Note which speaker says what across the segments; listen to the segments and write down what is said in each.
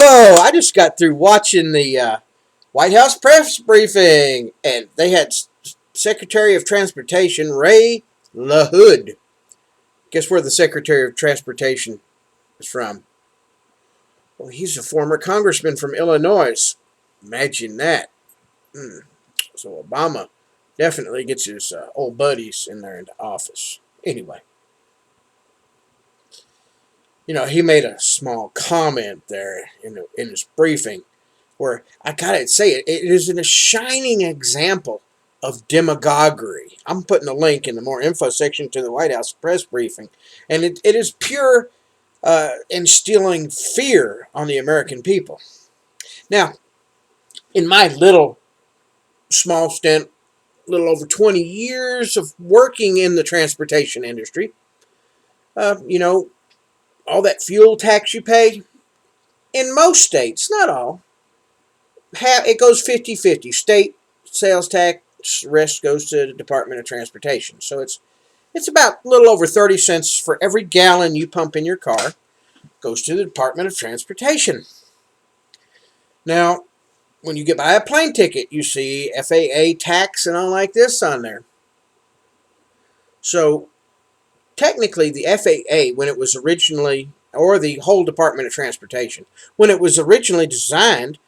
Speaker 1: info. I just got through watching the White House press briefing, and they had Secretary of Transportation Ray LaHood. Guess where the Secretary of Transportation is from? Well, he's a former congressman from Illinois. Imagine that. So Obama definitely gets his old buddies in there into office. Anyway, he made a small comment there in his briefing where I gotta say it is a shining example of demagoguery. I'm putting a link in the more info section to the White House press briefing, and it is pure instilling fear on the American people. Now, in my small stint, little over 20 years of working in the transportation industry, all that fuel tax you pay, in most states, not all, it goes 50-50. State sales tax, rest goes to the Department of Transportation. So it's about a little over 30 cents for every gallon you pump in your car goes to the Department of Transportation. Now, when you get buy a plane ticket, you see FAA tax and all like this on there. So technically, the FAA, when it was originally, or the whole Department of Transportation, when it was originally designed,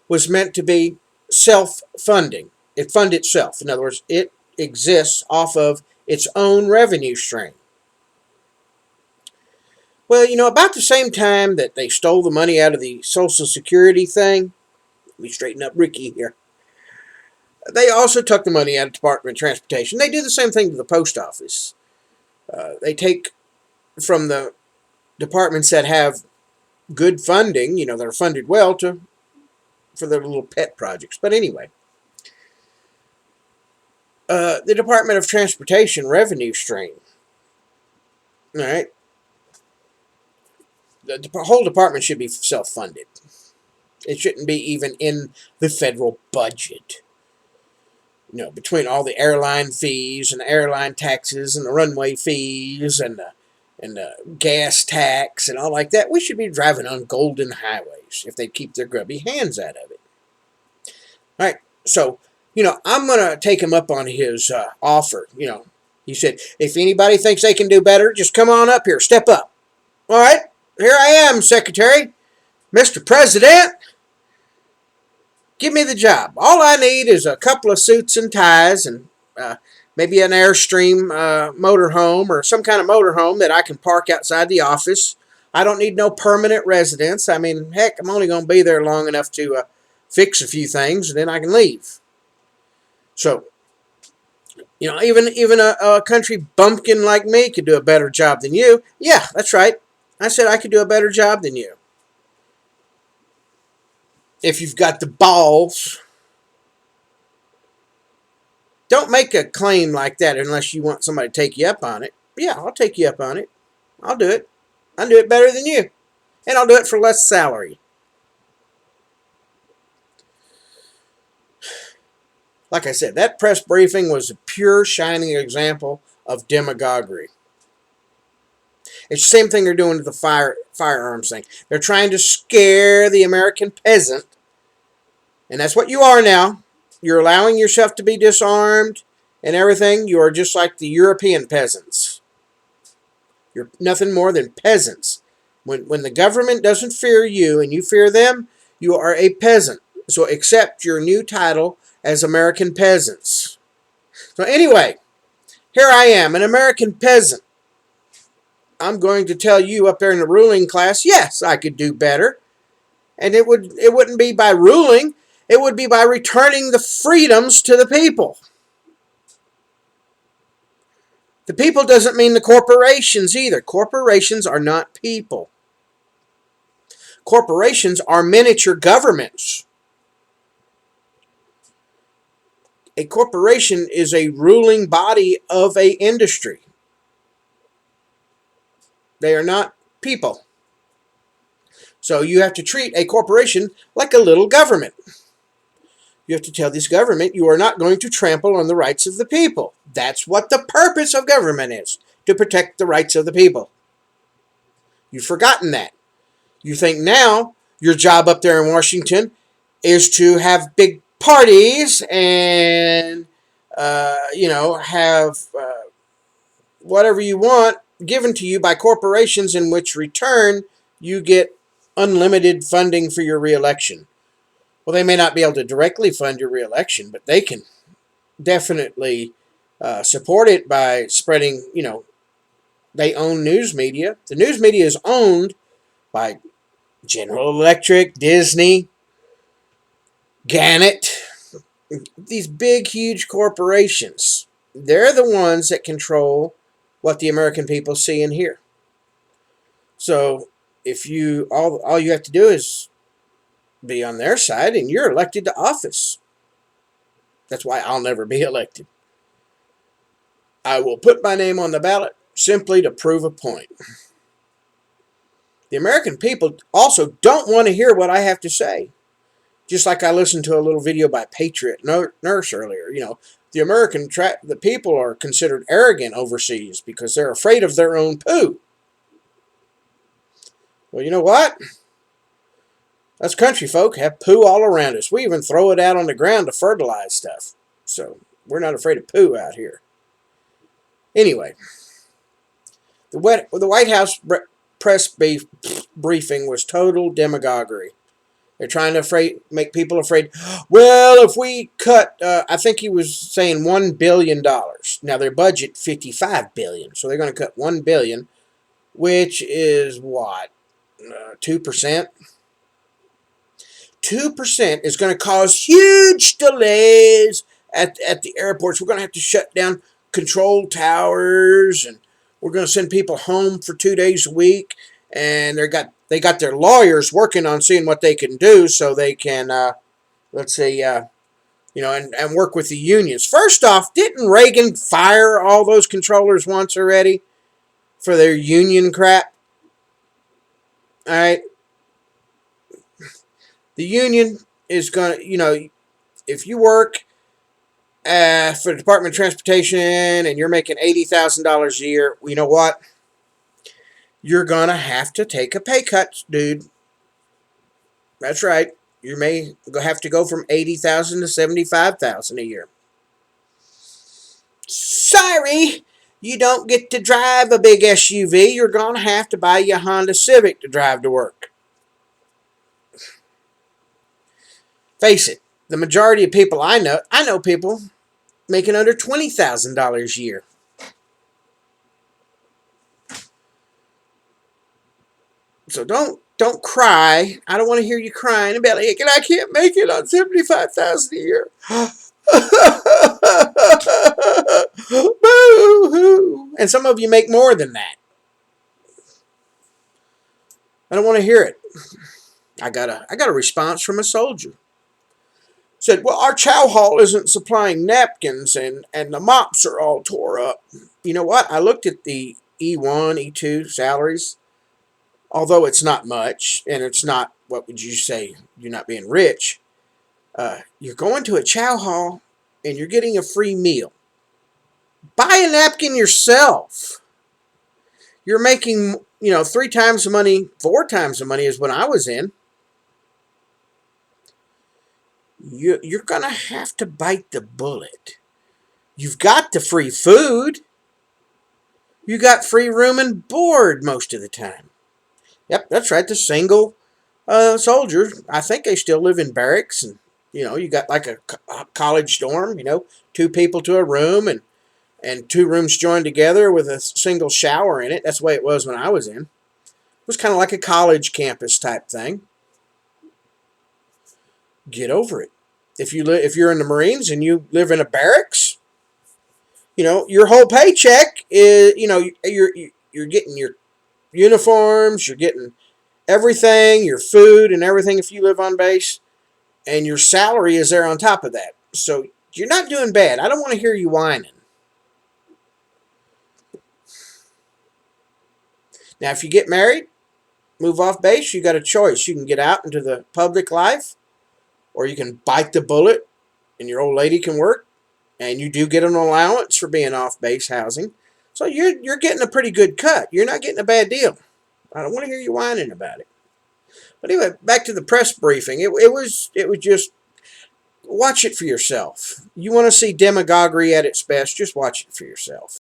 Speaker 1: was meant to be self-funding. It funds itself. In other words, it exists off of its own revenue stream. Well, about the same time that they stole the money out of the Social Security thing, let me straighten up Ricky here, they also took the money out of the Department of Transportation. They do the same thing to the post office. They take from the departments that have good funding, that are funded well, for their little pet projects. But anyway, the Department of Transportation revenue stream, all right, the whole department should be self-funded. It shouldn't be even in the federal budget. Between all the airline fees and the airline taxes and the runway fees and the gas tax and all like that, we should be driving on golden highways if they keep their grubby hands out of it. All right, so, I'm going to take him up on his offer. He said, if anybody thinks they can do better, just come on up here, step up. All right, here I am, Secretary. Mr. President, give me the job. All I need is a couple of suits and ties and maybe an Airstream motorhome or some kind of motorhome that I can park outside the office. I don't need no permanent residence. I mean, heck, I'm only going to be there long enough to fix a few things, and then I can leave. So, even a country bumpkin like me could do a better job than you. Yeah, that's right. I said I could do a better job than you. If you've got the balls. Don't make a claim like that unless you want somebody to take you up on it. Yeah, I'll take you up on it. I'll do it. I'll do it better than you. And I'll do it for less salary. Like I said, that press briefing was a pure shining example of demagoguery. It's the same thing they're doing to the firearms thing. They're trying to scare the American peasant. And that's what you are now. You're allowing yourself to be disarmed and everything. You are just like the European peasants. You're nothing more than peasants. When the government doesn't fear you and you fear them, you are a peasant. So accept your new title as American peasants. So anyway, here I am, an American peasant. I'm going to tell you up there in the ruling class, yes, I could do better. And it wouldn't be by ruling. It would be by returning the freedoms to the people. The people doesn't mean the corporations either. Corporations are not people. Corporations are miniature governments. A corporation is a ruling body of an industry. They are not people. So you have to treat a corporation like a little government. You have to tell this government you are not going to trample on the rights of the people. That's what the purpose of government is, to protect the rights of the people. You've forgotten that. You think now Your job up there in Washington is to have big parties and, have whatever you want given to you by corporations, in which return you get unlimited funding for your reelection. Well, they may not be able to directly fund your reelection, but they can definitely support it by spreading, they own news media. The news media is owned by General Electric, Disney, Gannett, these big, huge corporations. They're the ones that control what the American people see and hear. So if you all you have to do is be on their side, and you're elected to office. That's why I'll never be elected. I will put my name on the ballot simply to prove a point. The American people also don't want to hear what I have to say. Just like I listened to a little video by Patriot Nurse earlier. The people are considered arrogant overseas because they're afraid of their own poo. Well, you know what? Us country folk have poo all around us. We even throw it out on the ground to fertilize stuff. So we're not afraid of poo out here. Anyway, the White House press briefing was total demagoguery. They're trying to make people afraid. Well, if we cut, I think he was saying $1 billion. Now their budget $55 billion, so they're going to cut $1 billion, which is what, 2%. 2% is going to cause huge delays at the airports. We're going to have to shut down control towers, and we're going to send people home for 2 days a week. And they got their lawyers working on seeing what they can do so they can, and work with the unions. First off, didn't Reagan fire all those controllers once already for their union crap? All right. The union is going to, if you work for the Department of Transportation and you're making $80,000 a year, you know what? You're going to have to take a pay cut, dude. That's right. You may have to go from $80,000 to $75,000 a year. Sorry, you don't get to drive a big SUV. You're going to have to buy you a Honda Civic to drive to work. Face it, the majority of people I know people making under $20,000 a year. So don't cry. I don't want to hear you crying about it. I can't make it on $75,000 a year. Boo-hoo. And some of you make more than that. I don't want to hear it. I got a response from a soldier. Said, well, our chow hall isn't supplying napkins, and the mops are all tore up. You know what? I looked at the E1, E2 salaries. Although it's not much, and it's not, what would you say, you're not being rich. You're going to a chow hall, and you're getting a free meal. Buy a napkin yourself. You're making, 3 times the money, 4 times the money as when I was in. You're going to have to bite the bullet. You've got the free food. You got free room and board most of the time. Yep, that's right. The single soldiers, I think they still live in barracks. And, you got like a college dorm, 2 people to a room and 2 rooms joined together with a single shower in it. That's the way it was when I was in. It was kind of like a college campus type thing. Get over it. If you're in the Marines and you live in a barracks, your whole paycheck is, you're getting your uniforms, you're getting everything, your food and everything if you live on base, and your salary is there on top of that. So you're not doing bad. I don't want to hear you whining. Now, if you get married, move off base, you got a choice. You can get out into the public life, or you can bite the bullet and your old lady can work, and you do get an allowance for being off base housing. So you're getting a pretty good cut. You're not getting a bad deal. I don't want to hear you whining about it. But anyway, back to the press briefing. It was just watch it for yourself. You want to see demagoguery at its best, just watch it for yourself.